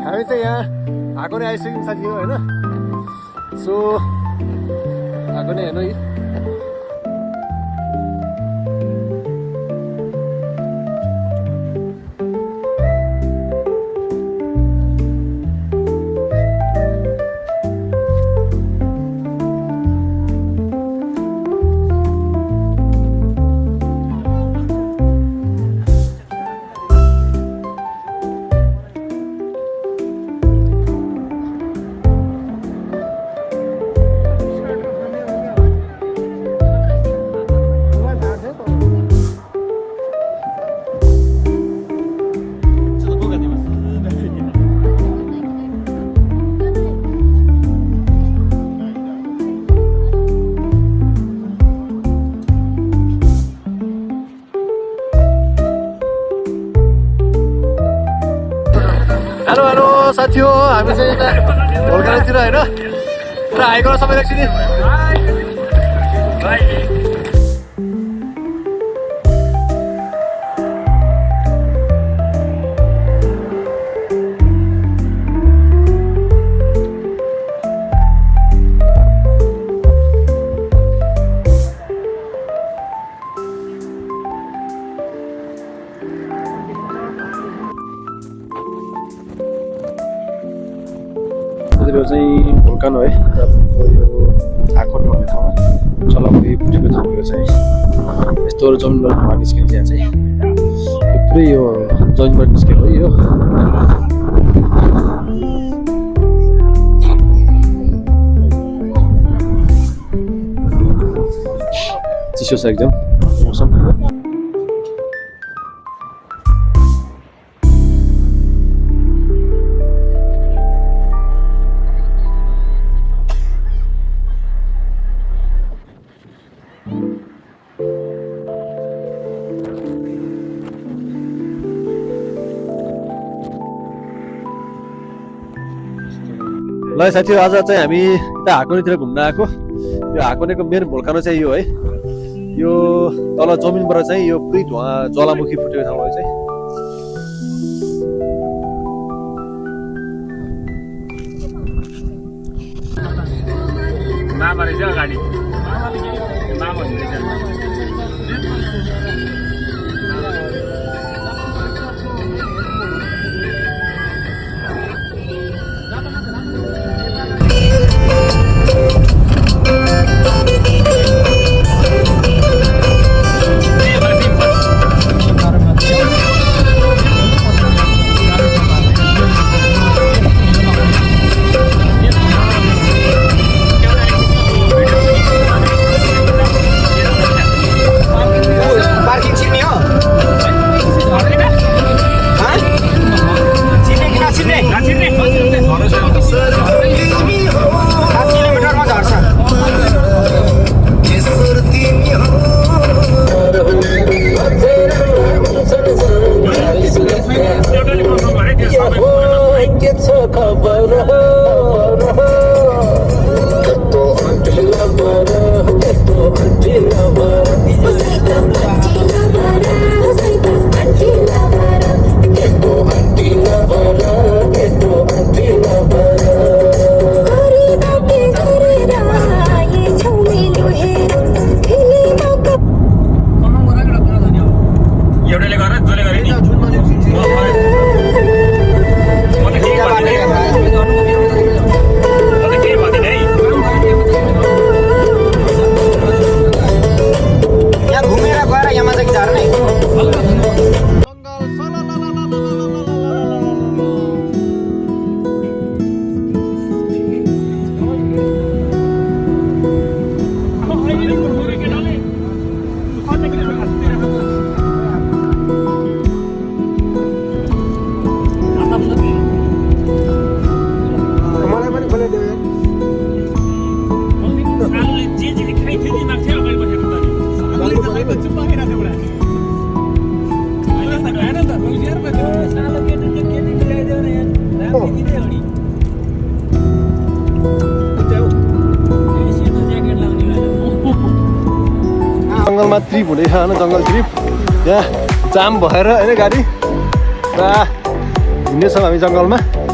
हामी चाहिँ यहाँ आएको नै आइसक्यौँ साथी हो होइन सो आएको नै हेर्नु है हेलो हेलो साथी हो हामी चाहिँ यता भोलगाडीतिर होइन र आएको सबै एकछिन चाहिँ भोल्कानो है आकोट भन्ने ठाउँमा चलाउने फुटेको ठाउँ यो चाहिँ यस्तो जमिनबाट धुवा निस्किन्छ यहाँ चाहिँ पुरै यो जमिनबाट निस्केको है यो चिसो छ एकदम मौसम ल साथीहरू आज चाहिँ हामी यता हाकोनीतिर घुम्न आएको यो हाकोनीको मेन भोल्कानो चाहिँ यो है यो तल जमिनबाट चाहिँ यो पुरै धुवा ज्वालामुखी फुटेको ठाउँ हो चाहिँ मामा रहेछ गाडी मामा हुँदैछ जङ्गलमा ट्रिप हुँदैछ होइन जङ्गल ट्रिप यहाँ जाम भएर होइन गाडी पुरा हिँड्दैछौँ हामी जङ्गलमा